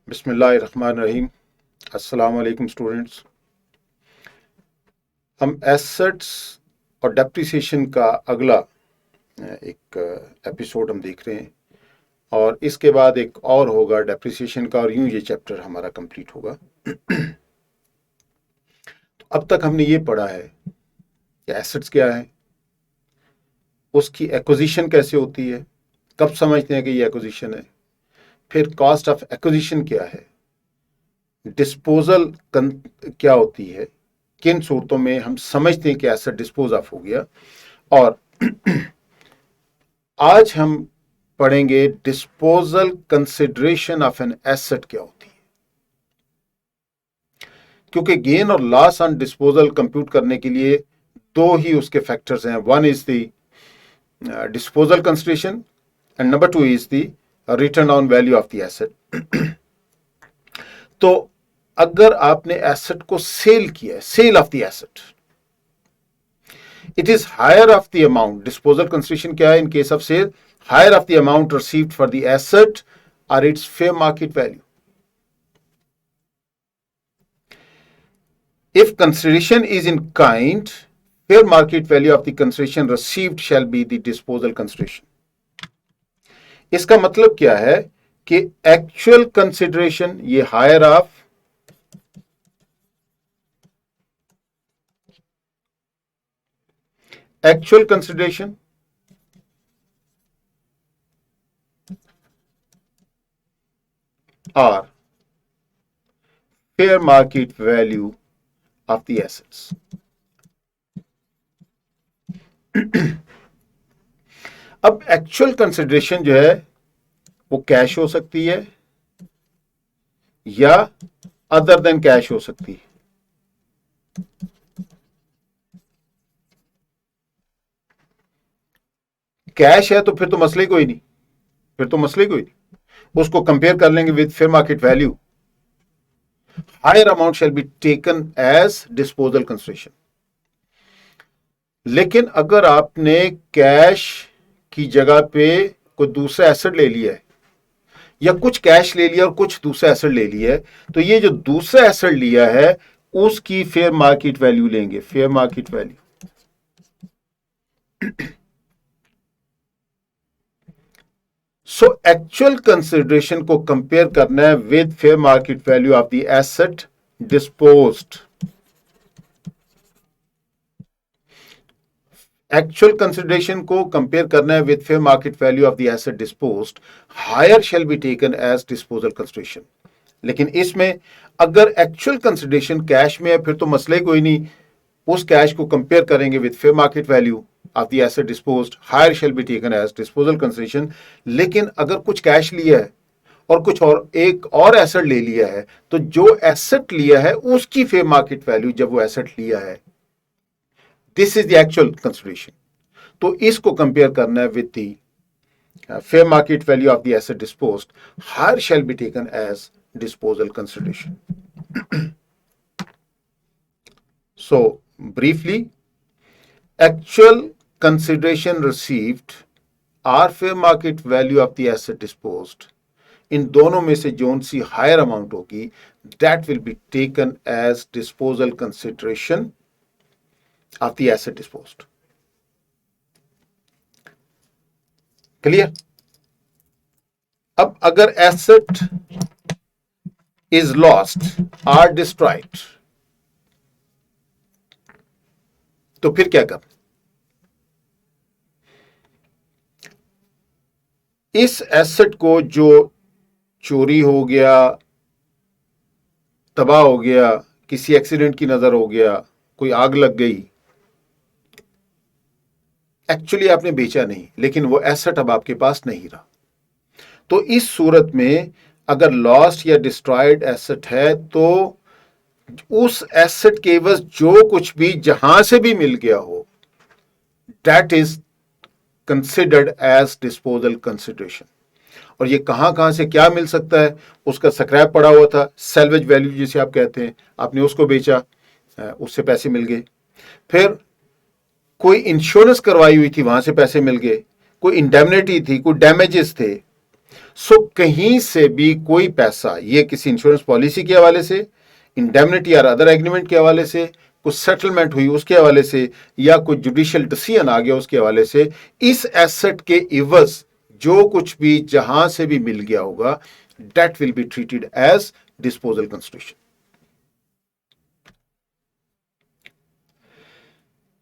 बिस्मिल्लाहिर्रहमानिर्रहीम। अस्सलाम वालेकुम स्टूडेंट्स। हम एसेट्स और डेप्रिसिएशन का अगला एक एपिसोड हम देख रहे हैं और इसके बाद एक और होगा डेप्रिसिएशन का और यूं ये चैप्टर हमारा कंप्लीट होगा। तो अब तक हमने ये पढ़ा है कि एसेट्स क्या है, उसकी एक्विजिशन कैसे होती है, कब समझते हैं कि ये एक्विजिशन है, फिर कॉस्ट ऑफ एक्विजिशन क्या है, डिस्पोजल क्या होती है, किन सूरतों में हम समझते हैं कि एसेट डिस्पोज ऑफ हो गया, और आज हम पढ़ेंगे disposal consideration of an asset क्या होती है। क्योंकि गेन और लॉस ऑन डिस्पोजल कंप्यूट करने के लिए दो ही उसके फैक्टर्स हैं, one is the disposal consideration and number two is the return on value of the asset. तो अगर आपने एसेट को सेल किया है, sale of the asset, it is higher of the amount. Disposal consideration क्या है in case of sale? Higher of the amount received for the asset और its fair market value. If consideration is in kind, fair market value of the consideration received shall be the disposal consideration. इसका मतलब क्या है कि actual consideration ये higher of actual consideration और fair market value of the assets. अब actual consideration जो है वो कैश हो सकती है या अदर देन कैश हो सकती है। कैश है तो फिर तो मसले कोई नहीं, उसको कंपेयर कर लेंगे with fair market value. Higher amount shall be taken as disposal consideration. लेकिन अगर आपने कैश की जगह पे कोई दूसरा एसेट ले लिया है या कुछ कैश ले लिया और कुछ दूसरा एसेट ले लिया है, तो ये जो दूसरा एसेट लिया है उसकी फेयर मार्केट वैल्यू लेंगे, fair market value. So actual consideration को कंपेयर करना है with fair market value of the asset disposed. Actual consideration को कंपेयर करना है with fair market value of the asset disposed. Higher shall be taken as disposal consideration. लेकिन इसमें अगर actual consideration cash में है फिर तो मसले कोई नहीं, उस कैश को कंपेयर करेंगे with fair market value of the asset disposed. Higher shall be taken as disposal consideration. लेकिन अगर कुछ कैश लिया है और कुछ और एक और एसेट ले लिया है, तो जो एसेट लिया है उसकी फेयर मार्केट वैल्यू जब वो एसेट लिया है, this is the actual consideration. तो इसको कंपेयर करना है with the fair market value of the asset disposed. Higher shall be taken as disposal consideration. So briefly, actual consideration received or fair market value of the asset disposed, इन दोनों में से zone सी higher amount होगी, that will be taken as disposal consideration of the asset disposed. Clear? अब अगर asset is lost or destroyed, तो फिर क्या कर? इस एसेट को जो चोरी हो गया, तबाह हो गया, किसी एक्सीडेंट की नजर हो गया, कोई आग लग गई, एक्चुअली आपने बेचा नहीं, लेकिन वो एसेट अब आपके पास नहीं रहा, तो इस सूरत में अगर लॉस्ट या डिस्ट्रॉयड एसेट है तो उस एसेट के एवज जो कुछ भी जहां से भी मिल गया हो, that is considered as disposal consideration. और ये कहां से क्या मिल सकता है? उसका स्क्रैप पड़ा हुआ था, सेल्वेज वैल्यू जिसे आप कहते हैं, आपने उसको बेचा, उससे पैसे मिल गए। फिर कोई इंश्योरेंस करवाई हुई थी, वहां से पैसे मिल गए। कोई इंडेमनिटी थी, कोई डैमेजेस थे, सो कहीं से भी कोई पैसा, ये किसी इंश्योरेंस पॉलिसी के हवाले से, इंडेमनिटी या अदर एग्रीमेंट के हवाले से, कुछ सेटलमेंट हुई उसके हवाले से, या कोई जुडिशियल डिसीजन आ गया उसके हवाले से, इस एसेट के इवज जो कुछ भी जहां से भी मिल गया होगा, that will be treated as disposal consideration.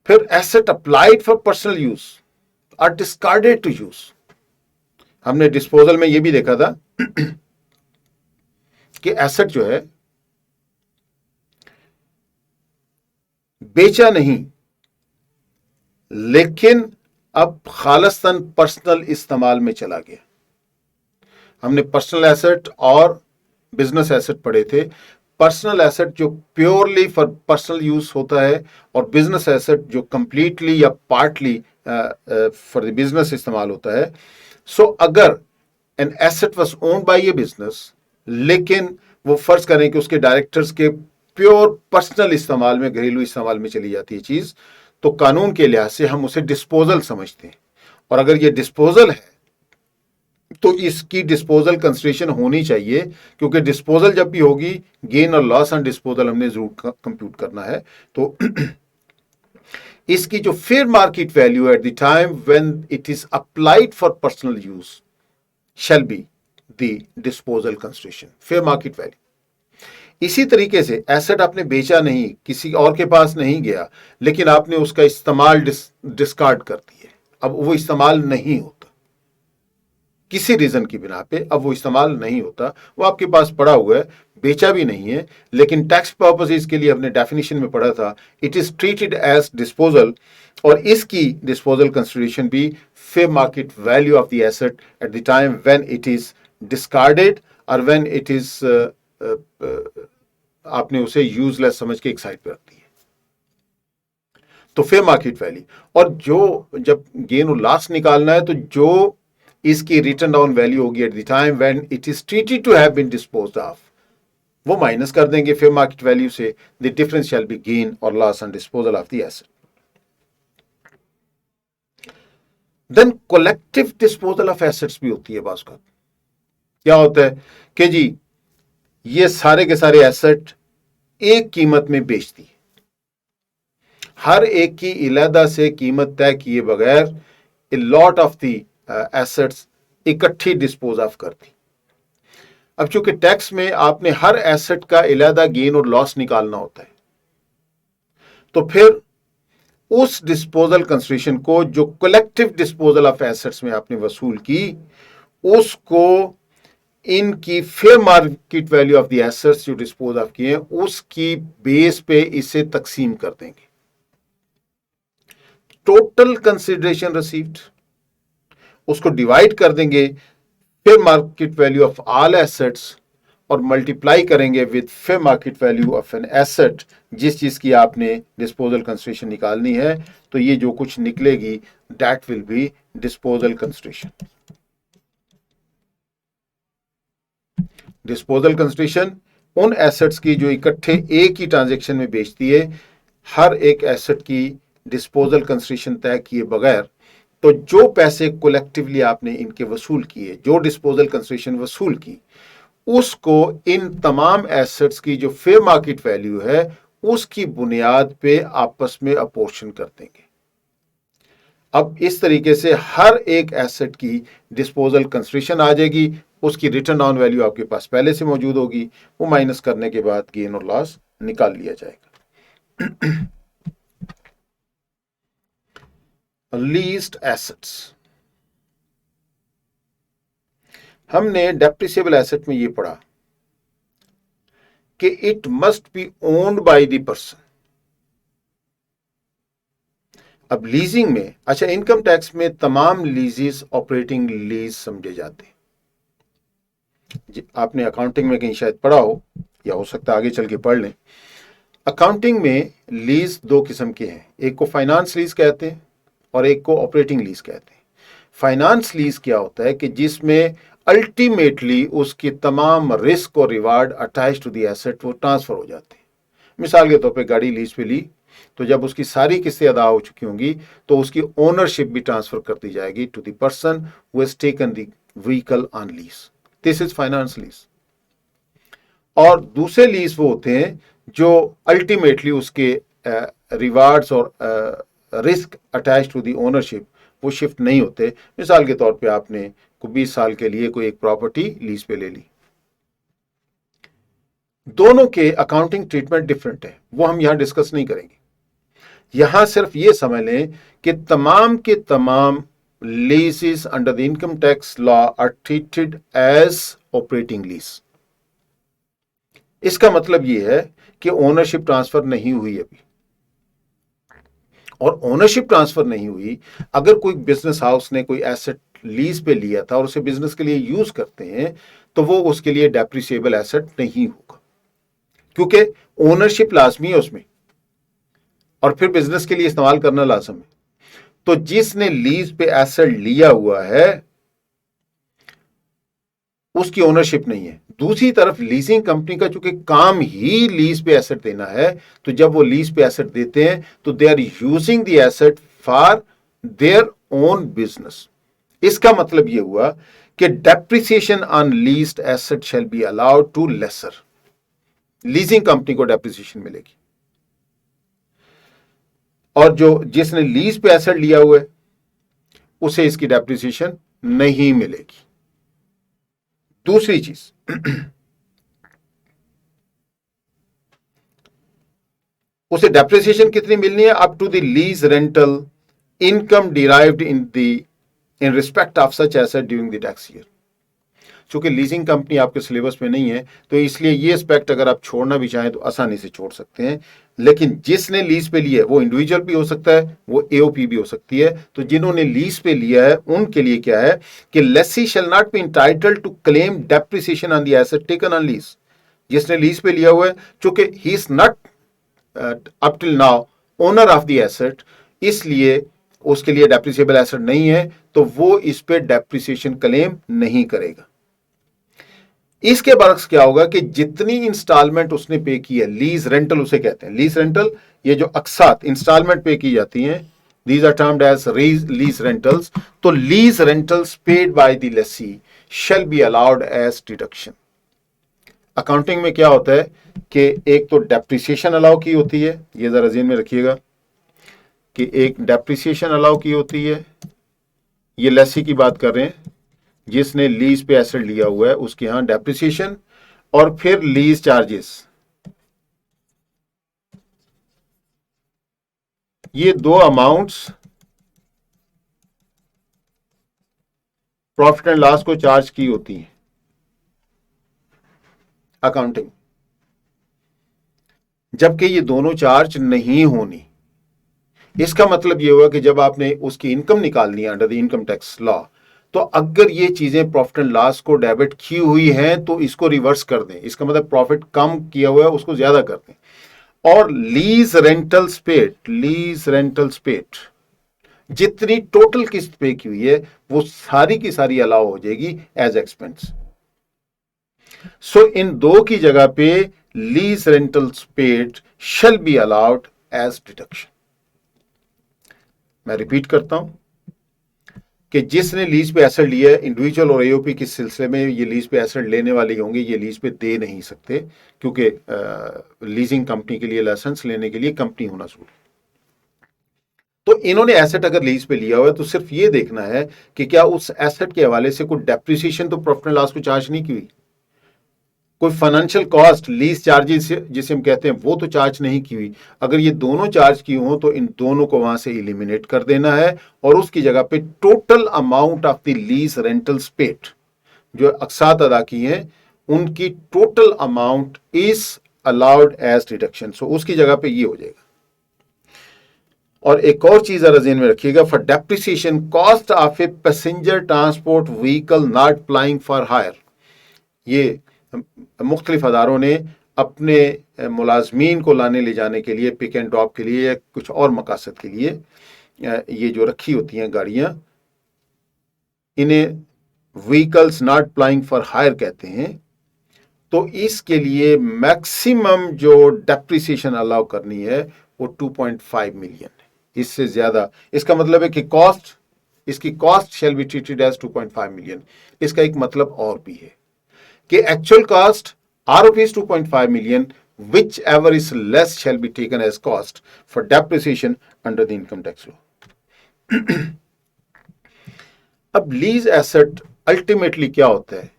फिर asset applied for personal use or discarded to use. हमने डिस्पोजल में यह भी देखा था कि एसेट जो है बेचा नहीं, लेकिन अब खालिस्तन पर्सनल इस्तेमाल में चला गया। हमने पर्सनल एसेट और बिजनेस एसेट पढ़े थे। पर्सनल एसेट जो प्योरली फॉर पर्सनल यूज होता है, और बिजनेस एसेट जो कंप्लीटली या पार्टली फॉर द बिजनेस इस्तेमाल होता है। सो अगर an asset was owned by A business, लेकिन वो फर्ज करें कि उसके डायरेक्टर्स के प्योर पर्सनल इस्तेमाल में, घरेलू इस्तेमाल में चली जाती है चीज, तो कानून के लिहाज से हम उसे डिस्पोजल समझते हैं। और अगर ये डिस्पोजल है तो इसकी डिस्पोजल कंसिडरेशन होनी चाहिए, क्योंकि डिस्पोजल जब भी होगी, गेन और लॉस ऑन डिस्पोजल हमने जरूर कंप्यूट करना है। तो इसकी जो fair market value eight the time when it is applied for personal use shall be the disposal consideration, fair market value. इसी तरीके से एसेट आपने बेचा नहीं, किसी और के पास नहीं गया, लेकिन आपने उसका इस्तेमाल डिस्कार्ड कर दिया, अब वो इस्तेमाल नहीं होता किसी रीजन की बिना पे, अब वो इस्तेमाल नहीं होता, वो आपके पास पड़ा हुआ है, बेचा भी नहीं है, लेकिन टैक्स पर्पसेस के लिए हमने डेफिनेशन में पढ़ा था it is treated as disposal, और इसकी डिस्पोजल कंसिडरेशन भी fair market value of the asset at the time when it is discarded और व्हेन इट इज आपने उसे यूजलेस समझ के एक साइड पे रख दिया, तो फेयर मार्केट वैल्यू। और जो जब गेन और लॉस निकालना है, तो जो इसकी रिटर्न डाउन वैल्यू होगी at the time when it is treated to have been disposed of, वो माइनस कर देंगे फेयर मार्केट वैल्यू से। The difference shall be gain और loss on disposal of the asset. Then collective disposal of assets भी होती है बास का। क्या होता है कि जी ये सारे के सारे एसेट एक कीमत में बेचती है, हर एक की इलादा से कीमत तय किए बगैर a lot of the assets इकट्ठी डिस्पोज ऑफ करती। अब चूंकि टैक्स में आपने हर एसेट का इलादा गेन और लॉस निकालना होता है, तो फिर उस डिस्पोजल कंसिडरेशन को जो कलेक्टिव डिस्पोजल ऑफ एसेट्स में आपने वसूल की, उसको इनकी fair market value of the assets जो डिस्पोज ऑफ किए उसकी बेस पे इसे तकसीम कर देंगे। टोटल कंसिडरेशन रिसीव्ड उसको डिवाइड कर देंगे fair market value of all assets और मल्टीप्लाई करेंगे with fair market value of an asset, जिस चीज की आपने डिस्पोजल कंसिडरेशन निकालनी है, तो ये जो कुछ निकलेगी that will B disposal consideration. Disposal consideration उन एसेट्स की जो इकट्ठे एक ही ट्रांजैक्शन में बेचती है, हर एक एसेट की डिस्पोजल कंसिडरेशन तय किए बगैर, तो जो पैसे कलेक्टिवली आपने इनके वसूल किए, जो डिस्पोजल कंसिडरेशन वसूल की, उसको इन तमाम एसेट्स की जो फेयर मार्केट वैल्यू है उसकी बुनियाद पे आपस में अपोर्शन कर देंगे। अब इस तरीके से हर एक एसेट की डिस्पोजल कंसिडरेशन आ जाएगी, उसकी रिटर्न ऑन वैल्यू आपके पास पहले से मौजूद होगी, वो माइनस करने के बाद गेन और लॉस निकाल लिया जाएगा। लीज्ड एसेट्स, हमने डेप्रिसिएबल एसेट में ये पढ़ा कि it must be owned by the person. अब लीजिंग में, अच्छा इनकम टैक्स में तमाम लीजेस ऑपरेटिंग लीज समझे जाते हैं। आपने अकाउंटिंग में कहीं शायद पढ़ा हो, या हो सकता है आगे चल के पढ़ लें। अकाउंटिंग में लीज दो किस्म के हैं, एक को फाइनेंस लीज कहते हैं और एक को ऑपरेटिंग लीज कहते हैं। फाइनेंस लीज क्या होता है कि जिसमें अल्टीमेटली उसकी तमाम रिस्क और reward attach to the asset वो ट्रांसफर हो जाते हैं। मिसाल के तौर पे गाड़ी लीज पे ली, तो जब उसकी सारी किस्तें अदा हो चुकी होंगी तो उसकी ओनरशिप भी ट्रांसफर कर दी जाएगी to the person who has taken the vehicle on lease, this is finance lease. और दूसरे लीज वो होते हैं जो अल्टीमेटली उसके रिवार्ड्स और risk attach to the ownership वो शिफ्ट नहीं होते। मिसाल के तौर पे आपने 20 साल के लिए कोई एक प्रॉपर्टी लीज पे ले ली, दोनों के अकाउंटिंग ट्रीटमेंट डिफरेंट है, वो हम यहां डिस्कस नहीं करेंगे। यहां सिर्फ ये समझ लें कि तमाम के तमाम leases under the income tax law are treated as operating lease. इसका मतलब यह है कि ओनरशिप ट्रांसफर नहीं हुई अभी, और ओनरशिप ट्रांसफर नहीं हुई, अगर कोई बिजनेस हाउस ने कोई एसेट लीज पे लिया था और उसे बिजनेस के लिए यूज करते हैं तो वो उसके लिए डेप्रिसिएबल एसेट नहीं होगा, क्योंकि ओनरशिप लाजमी है उसमें और फिर बिजनेस के लिए इस्तेमाल करना लाजम है। तो जिसने लीज पे एसेट लिया हुआ है उसकी ओनरशिप नहीं है। दूसरी तरफ लीजिंग कंपनी का चूंकि काम ही लीज पे एसेट देना है, तो जब वो लीज पे एसेट देते हैं तो they are using the asset for their own business. इसका मतलब यह हुआ कि depreciation on leased asset shall be allowed to lessor. Leasing company को डेप्रिसिएशन मिलेगी और जो जिसने लीज पे एसेट लिया हुआ है उसे इसकी डेप्रिसिएशन नहीं मिलेगी। दूसरी चीज, उसे डेप्रिसिएशन कितनी मिलनी है? Up to the lease rental income derived in respect of such asset during the tax year. चूंकि लीजिंग कंपनी आपके सिलेबस में नहीं है तो इसलिए ये एस्पेक्ट अगर आप छोड़ना भी चाहें तो आसानी से छोड़ सकते हैं, लेकिन जिसने लीज पे लिया है वो इंडिविजुअल भी हो सकता है, वो एओपी भी हो सकती है। तो जिन्होंने लीज पे लिया है उनके लिए क्या है कि lessee shall not be entitled to claim depreciation on the asset taken on lease. जिसने लीज पे लिया हुआ है, चूंकि he is not up till now owner of the asset, इसलिए उसके लिए डेप्रिसिएबल एसेट नहीं है, तो वो इस पे डेप्रिसिएशन क्लेम नहीं करेगा। इसके बरक्स क्या होगा कि जितनी इंस्टॉलमेंट उसने पे की है, लीज रेंटल उसे कहते हैं, लीज रेंटल, ये जो अक्सात इंस्टॉलमेंट पे की जाती हैं, these are termed as lease rentals. तो lease rentals paid by the lessee shall be allowed as deduction. Accounting में क्या होता है कि एक तो डेप्रिसिएशन अलाउ की होती है, ये जरा ज़हन में रखिएगा कि एक डेप्रिसिएशन अलाउ की होती है, ये लेसी की बात कर रहे हैं, जिसने लीज पे एसेट लिया हुआ है उसके यहां डेप्रिसिएशन, और फिर लीज चार्जेस। ये दो अमाउंट्स प्रॉफिट एंड लॉस को चार्ज की होती हैं अकाउंटिंग, जबकि ये दोनों चार्ज नहीं होनी। इसका मतलब ये हुआ कि जब आपने उसकी इनकम निकालनी है under the income tax law, तो अगर ये चीजें प्रॉफिट एंड लॉस को डेबिट की हुई हैं तो इसको रिवर्स कर दें। इसका मतलब प्रॉफिट कम किया हुआ है उसको ज्यादा कर दें। और लीज रेंटल्स पेड जितनी टोटल किस्त पे की हुई है वो सारी की सारी अलाउ हो जाएगी एज एक्सपेंस। सो इन दो की जगह पे lease rentals paid shall be allowed as deduction. मैं रिपीट करता हूं कि जिसने लीज पे एसेट लिया है, इंडिविजुअल और एओपी के सिलसिले में ये लीज पे एसेट लेने वाले होंगे, ये लीज पे दे नहीं सकते, क्योंकि लीजिंग कंपनी के लिए लाइसेंस लेने के लिए कंपनी होना जरूरी। तो इन्होंने एसेट अगर लीज पे लिया हुआ है तो सिर्फ ये देखना है कि क्या उस एसेट के हवाले से कोई डेप्रिसिएशन तो प्रॉफिट एंड लॉस को चार्ज नहीं की हुई, कोई फाइनेंशियल कॉस्ट लीज चार्जेस जिसे हम कहते हैं वो तो चार्ज नहीं की हुई। अगर ये दोनों चार्ज की हो तो इन दोनों को वहां से इलिमिनेट कर देना है और उसकी जगह पे total amount of the lease rentals paid, जो अक्सात अदा की हैं उनकी total amount is allowed as deduction. So उसकी जगह पे ये हो जाएगा। और एक और चीज जरा ध्यान में रखिएगा, for depreciation cost of a passenger transport vehicle not plying for hire, ये मुख्तलिफ अदारों ने अपने मुलाजमीन को लाने ले जाने के लिए, पिक एंड ड्रॉप के लिए या कुछ और मकासद के लिए ये जो रखी होती हैं गाड़ियां, इन्हें vehicles not plying for hire कहते हैं। तो इसके लिए मैक्सिमम जो डेप्रिसिएशन अलाउ करनी है वो 2.5 मिलियन है, इससे ज्यादा। इसका मतलब है कि कॉस्ट इसकी cost shall be treated as 2.5 million. इसका एक मतलब और भी है कि actual cost are rupees 2.5 million, whichever is less shall be taken as cost for depreciation under the income tax law. अब लीज एसेट अल्टीमेटली क्या होता है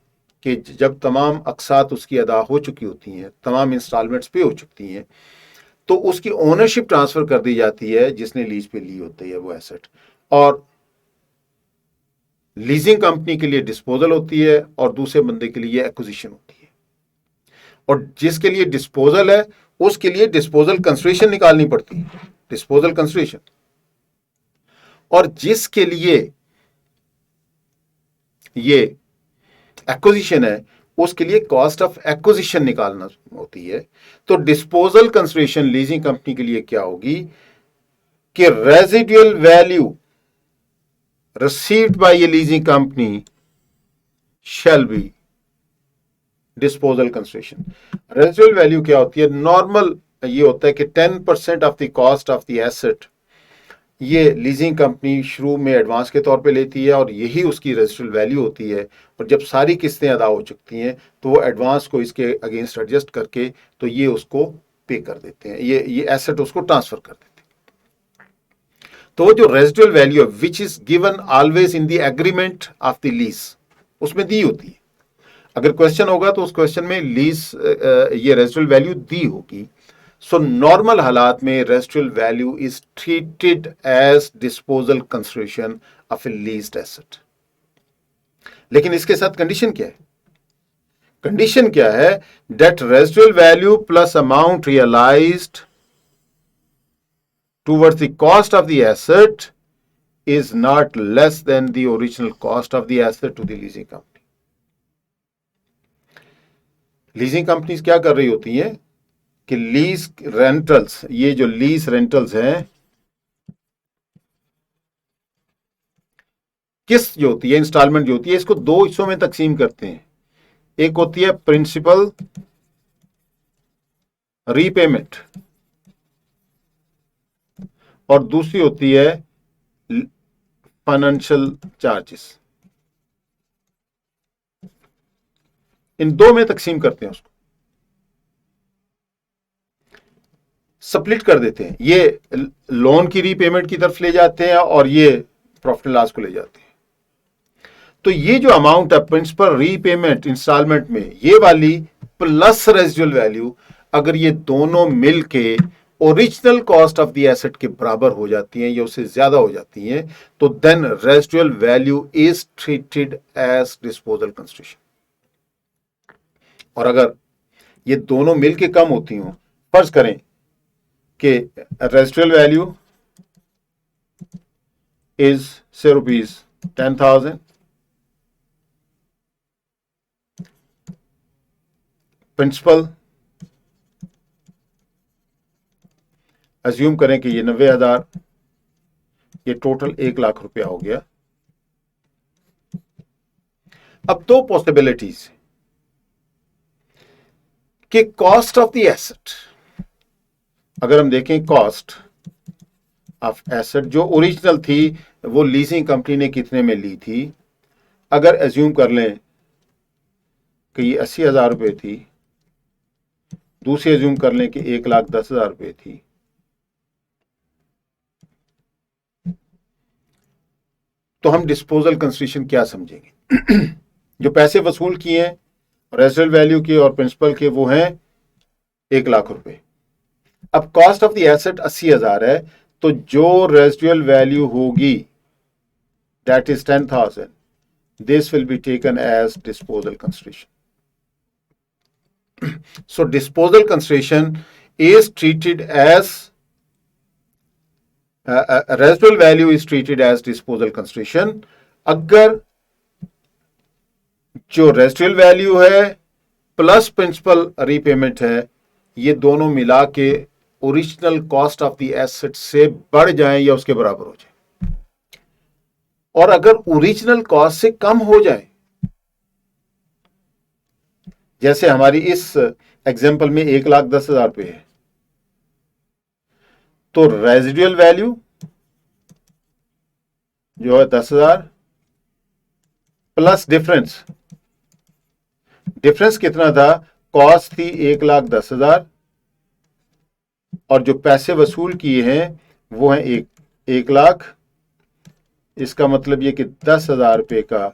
कि जब तमाम अकसात उसकी अदा हो चुकी होती हैं, तमाम इंस्टॉलमेंट्स पे हो चुकी हैं, तो उसकी ओनरशिप ट्रांसफर कर दी जाती है जिसने लीज पे ली होती है वो एसेट, और लीजिंग कंपनी के लिए डिस्पोजल होती है और दूसरे बंदे के लिए एक्विजिशन होती है। और जिसके लिए डिस्पोजल है उसके लिए डिस्पोजल कंसिडरेशन निकालनी पड़ती है, डिस्पोजल कंसिडरेशन। और जिसके लिए ये एक्विजिशन है उसके लिए कॉस्ट ऑफ एक्विजिशन निकालना होती है। तो डिस्पोजल कंसिडरेशन लीजिंग कंपनी के लिए क्या होगी कि residual value received by a leasing company shall be disposal consideration. Residual value क्या होती है? नॉर्मल ये होता है कि 10% of the cost of the asset ये लीजिंग कंपनी शुरू में एडवांस के तौर पे लेती है और यही उसकी रेजिडुअल वैल्यू होती है। और जब सारी किस्तें अदा हो चुकती हैं तो वो एडवांस को इसके अगेंस्ट एडजस्ट करके तो ये उसको पे कर देते हैं, ये एसेट उसको ट्रांसफर कर देते हैं। तो वो जो रेजिडुअल वैल्यू है which is given always in the agreement of the lease, उसमें दी होती है। अगर क्वेश्चन होगा तो उस क्वेश्चन में लीज ये रेजिडुअल वैल्यू दी होगी। सो नॉर्मल हालात में residual value is treated as disposal consideration of a leased asset. लेकिन इसके साथ कंडीशन क्या है? कंडीशन क्या है? That residual value plus amount realised towards the cost of the asset is not less than the original cost of the asset to the leasing company. Leasing companies क्या कर रही होती हैं कि लीज रेंटल्स, ये जो लीज रेंटल्स हैं किस्त जो होती है, इंस्टॉलमेंट जो होती है, इसको दो हिस्सों में तकसीम करते हैं। एक होती है प्रिंसिपल रीपेमेंट और दूसरी होती है फाइनेंशियल चार्जेस। इन दो में तकसीम करते हैं, उसको स्प्लिट कर देते हैं। ये लोन की रीपेमेंट की तरफ ले जाते हैं और ये प्रॉफिट लॉस को ले जाते हैं। तो ये जो अमाउंट है प्रिंसिपल रीपेमेंट इंस्टॉलमेंट में, ये वाली प्लस रेजिडुअल वैल्यू, अगर ये दोनों मिलके original cost of the asset के बराबर हो जाती हैं या उससे ज्यादा हो जाती हैं, तो then residual value is treated as disposal consideration. और अगर ये दोनों मिलके कम होती हों, फर्ज करें कि रेजिडुअल वैल्यू इज से रुपीज 10,000, प्रिंसिपल अज्यूम करें कि ये 90,000, ये टोटल 1 लाख रुपया हो गया। अब दो पॉसिबिलिटीज कि कॉस्ट ऑफ द एसेट, अगर हम देखें कॉस्ट ऑफ एसेट जो ओरिजिनल थी वो लीजिंग कंपनी ने कितने में ली थी, अगर अज्यूम कर लें कि ये 80,000 रुपये थी, दूसरी अज्यूम कर लें कि 1,10,000 रुपये थी, तो हम डिस्पोजल कंसिडरेशन क्या समझेंगे? जो पैसे वसूल किए हैं रेजिडुअल वैल्यू के और प्रिंसिपल के वो हैं 1,00,000 रुपए। अब कॉस्ट ऑफ द एसेट 80,000 है, तो जो रेजिडुअल वैल्यू होगी that is 10,000, this will be taken as disposal consideration. So disposal consideration is treated as residual value is treated as disposal consideration अगर जो रेजिडुअल वैल्यू है प्लस प्रिंसिपल रीपेमेंट है, ये दोनों मिला के original cost of the asset से बढ़ जाएं या उसके बराबर हो जाए। और अगर ओरिजिनल कॉस्ट से कम हो जाए, जैसे हमारी इस एग्जांपल में 1,10,000 रुपये है, तो रेजिडुअल वैल्यू जो है 10,000 प्लस डिफरेंस। डिफरेंस कितना था? कॉस्ट थी 1,10,000 और जो पैसे वसूल किए हैं वो है 1 लाख। इसका मतलब ये कि 10,000 रुपए का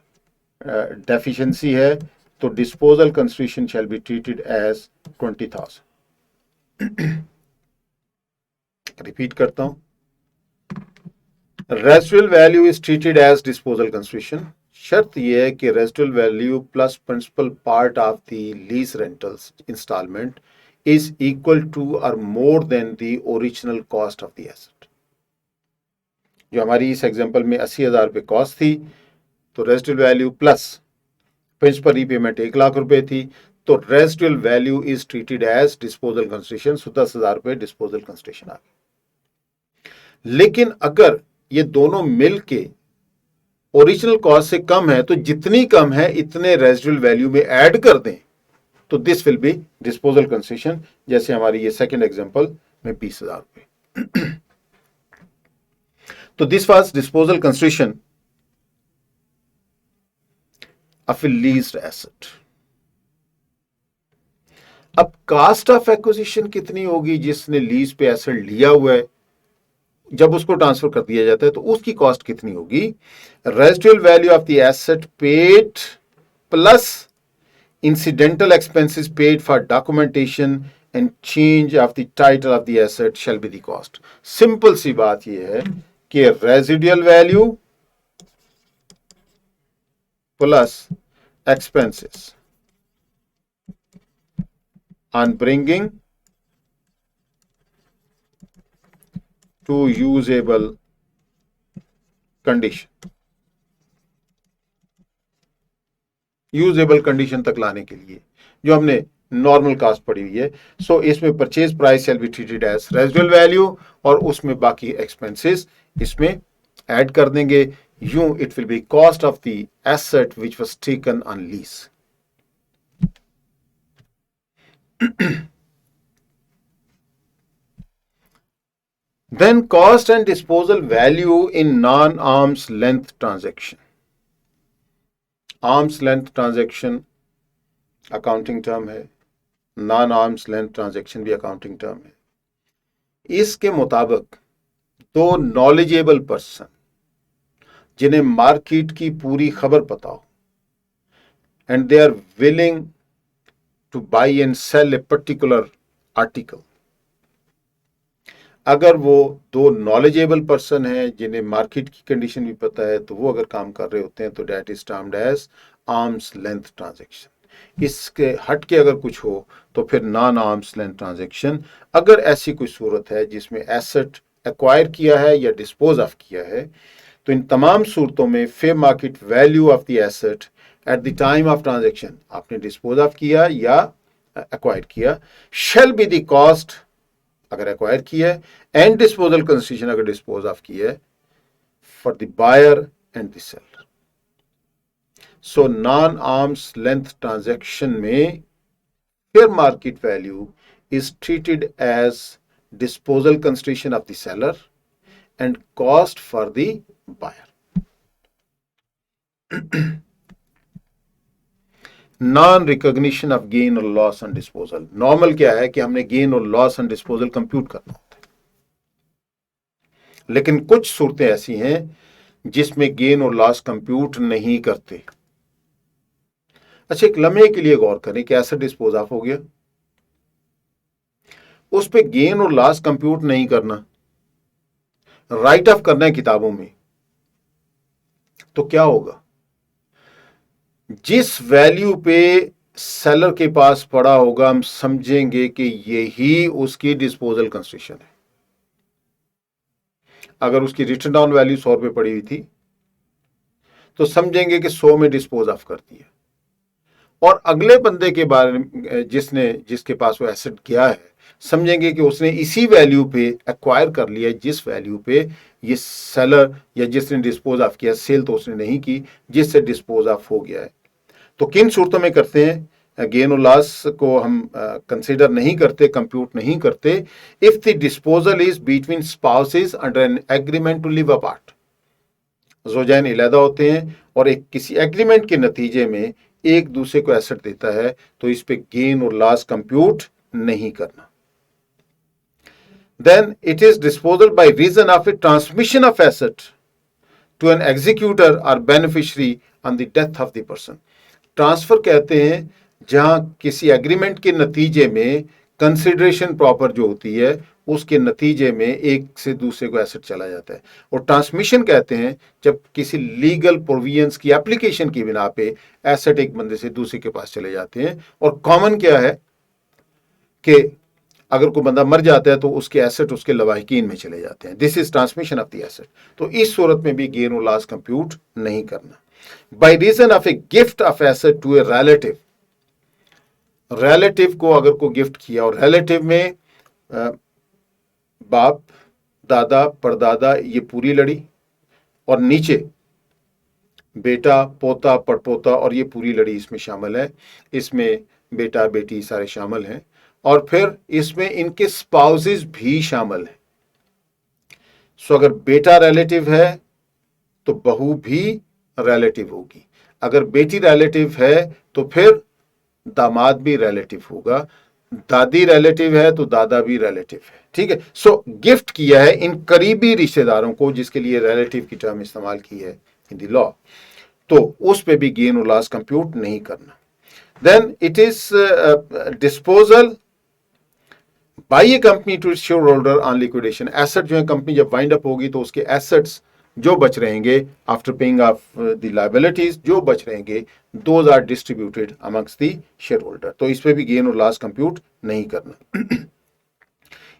डेफिशिएंसी है, तो disposal consideration shall be treated as 20,000। Repeat करता हूं, residual value is treated as disposal consideration. शर्त यह है कि residual value plus principal part of the lease rentals instalment is equal to और more than the original cost of the asset. जो हमारी इस एग्जांपल में 80,000 रुपए कॉस्ट थी, तो residual value plus principal repayment 1 lakh रुपए थी, तो residual value is treated as disposal consideration. So 10,000 रुपए डिस्पोजल कंसिडरेशन आ गई। लेकिन अगर ये दोनों मिलके ओरिजिनल कॉस्ट से कम है, तो जितनी कम है इतने रेसिडुअल वैल्यू में ऐड कर दें, तो this will B disposal consideration. जैसे हमारी ये सेकंड एग्जांपल में 20,000 रुपए। तो this was disposal consideration of a leased asset. अब कास्ट ऑफ एक्विजिशन कितनी होगी? जिसने लीज पे एसेट लिया हुआ है, जब उसको ट्रांसफर कर दिया जाता है तो उसकी कॉस्ट कितनी होगी? Residual value of the asset paid plus incidental expenses paid for documentation and change of the title of the asset shall be the cost. Simple सी बात यह है कि residual value plus expenses on bringing to usable condition, usable condition तक लाने के लिए जो हमने नॉर्मल कास्ट पड़ी हुई है। सो इसमें purchase price shall be treated as residual value और उसमें बाकी एक्सपेंसेस इसमें ऐड कर देंगे। यूं it will be cost of the asset which was taken on lease. Then cost and disposal value in non-arm's length transaction. Arm's length transaction accounting term है, non arm's length transaction भी accounting term है। इसके मुताबिक दो knowledgeable person जिन्हें market की पूरी खबर पता हो and they are willing to buy and sell a particular article, अगर वो दो नॉलेजेबल पर्सन हैं जिन्हें मार्केट की कंडीशन भी पता है, तो वो अगर काम कर रहे होते हैं तो that is termed as arm's length transaction. इसके हट के अगर कुछ हो तो फिर नॉन आर्म्स लेंथ ट्रांजैक्शन। अगर ऐसी कोई सूरत है जिसमें एसेट एक्वायर किया है या डिस्पोज ऑफ किया है, तो इन तमाम सूरतों में fair market value of the asset at the time of transaction, आपने डिस्पोज ऑफ किया या एक्वायर किया, शेल बी द कॉस्ट अगर एक्वायर किया है, एंड डिस्पोजल कंसिडरेशन अगर डिस्पोज ऑफ किया है, for the buyer and the seller. So non arm's length transaction में fair market value is treated as disposal consideration of the seller and cost for the buyer. Non recognition of gain और loss on disposal. Normal क्या है कि हमने gain और loss on disposal compute करना होता है, लेकिन कुछ सूरतें ऐसी हैं जिसमें गेन और लॉस कंप्यूट नहीं करते। अच्छा, एक लम्हे के लिए गौर करें कि एसेट डिस्पोज ऑफ हो गया, उस पे गेन और लॉस कंप्यूट नहीं करना, राइट ऑफ करना है किताबों में, तो क्या होगा? जिस वैल्यू पे सेलर के पास पड़ा होगा, हम समझेंगे कि यही उसकी डिस्पोजल कंसिडरेशन है। अगर उसकी रिटर्न डाउन वैल्यू 100 रुपए पड़ी हुई थी, तो समझेंगे कि 100 में डिस्पोज ऑफ कर दिया, और अगले बंदे के बारे में जिसके पास वो एसेट गया है, समझेंगे कि उसने इसी वैल्यू पे एक्वायर कर लिया, जिस वैल्यू पे ये सेलर या जिसने डिस्पोज ऑफ किया, सेल तो उसने नहीं की, जिससे डिस्पोज ऑफ हो गया है। तो किन सूरतों में करते हैं? गेन और लॉस को हम कंसीडर नहीं करते, कंप्यूट नहीं करते। If the disposal is between spouses under an agreement to live apart, ज़ौजैन अलहदा होते हैं और एक किसी एग्रीमेंट के नतीजे में एक दूसरे को एसेट देता है, तो इस पे गेन और लॉस कंप्यूट नहीं करना। Then it is disposal by reason of a transmission of asset to an executor or beneficiary on the death of the person. Transfer कहते हैं जहां किसी एग्रीमेंट के नतीजे में कंसिडरेशन प्रॉपर जो होती है उसके नतीजे में एक से दूसरे को एसेट चला जाता है, और ट्रांसमिशन कहते हैं जब किसी लीगल प्रोविजंस की एप्लीकेशन की बिना पे एसेट एक बंदे से दूसरे के पास चले जाते हैं। और कॉमन क्या है कि अगर कोई बंदा मर जाता है तो उसके एसेट उसके लवाहिकीन में चले जाते हैं। This is transmission of the asset. तो इस सूरत में भी गेन और लॉस कंप्यूट नहीं करना। By reason of a gift of asset to a relative, relative को अगर को गिफ्ट किया, और रिलेटिव में बाप, दादा, परदादा, ये पूरी लड़ी, और नीचे बेटा, पोता, पड़पोता और ये पूरी लड़ी इसमें शामिल है। इसमें बेटा बेटी सारे शामिल हैं, और फिर इसमें इनके स्पाउसेस भी शामिल हैं। सो अगर बेटा रिलेटिव है तो बहू भी रिलेटिव होगी, अगर बेटी रिलेटिव है तो फिर दामाद भी रिलेटिव होगा, दादी रिलेटिव है तो दादा भी रिलेटिव है। ठीक है। सो गिफ्ट किया है इन करीबी रिश्तेदारों को, जिसके लिए रिलेटिव की टर्म इस्तेमाल की है इन द लॉ, तो उस पे भी गेन और लॉस कंप्यूट नहीं करना। Then it is disposal by a company to shareholder on liquidation. Asset जो है कंपनी जब वाइंड अप होगी तो उसके एसेट्स जो बच रहेंगे after paying off the liabilities, जो बच रहेंगे those are distributed amongst the shareholder. तो इस पे भी गेन और लॉस कंप्यूट नहीं करना।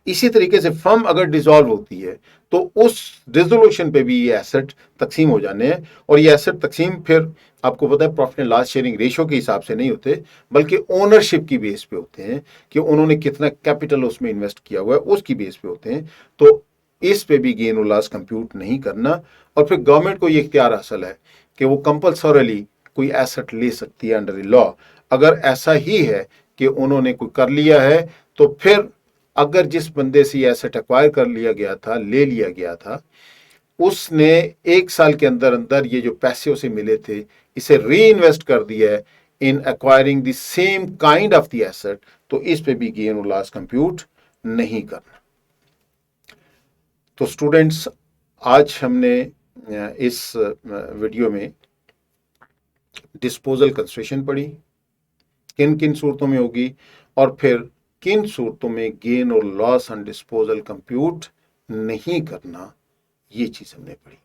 इसी तरीके से फर्म अगर डिसॉल्व होती है तो उस डिसोल्यूशन पे भी ये एसेट तकसीम हो जाने हैं, और ये एसेट तकसीम फिर आपको पता है profit and loss sharing ratio के हिसाब से नहीं होते, बल्कि ओनरशिप की बेस पे होते हैं कि उन्होंने कितना कैपिटल उसमें इन्वेस्ट किया हुआ है उसकी बेस पे होते हैं। तो इस पे भी गेन और लॉस कंप्यूट नहीं करना। और फिर गवर्नमेंट को ये इख्तियार हासिल है कि वो कंपल्सरली कोई एसेट ले सकती है अंडर द लॉ। अगर ऐसा ही है कि उन्होंने कोई कर लिया है, तो फिर अगर जिस बंदे से ये एसेट एक्वायर कर लिया गया था, ले लिया गया था, उसने 1 साल के अंदर अंदर ये जो पैसे उसे मिले थे इसे री इन्वेस्ट कर दिया है in acquiring the same kind of the asset, तो इस पे भी गेन और लॉस कंप्यूट नहीं करना। तो स्टूडेंट्स, आज हमने इस वीडियो में डिस्पोजल कंस्ट्रक्शन पढ़ी, किन किन सूरतों में होगी, और फिर किन सूरतों में गेन और लॉस ऑन डिस्पोजल कंप्यूट नहीं करना, ये चीज हमने पढ़ी।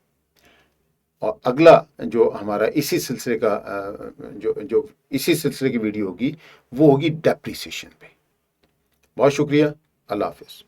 और अगला जो हमारा इसी सिलसिले का जो इसी सिलसिले की वीडियो होगी वो होगी डेप्रिसिएशन पे। बहुत शुक्रिया, अल्लाह हाफिज।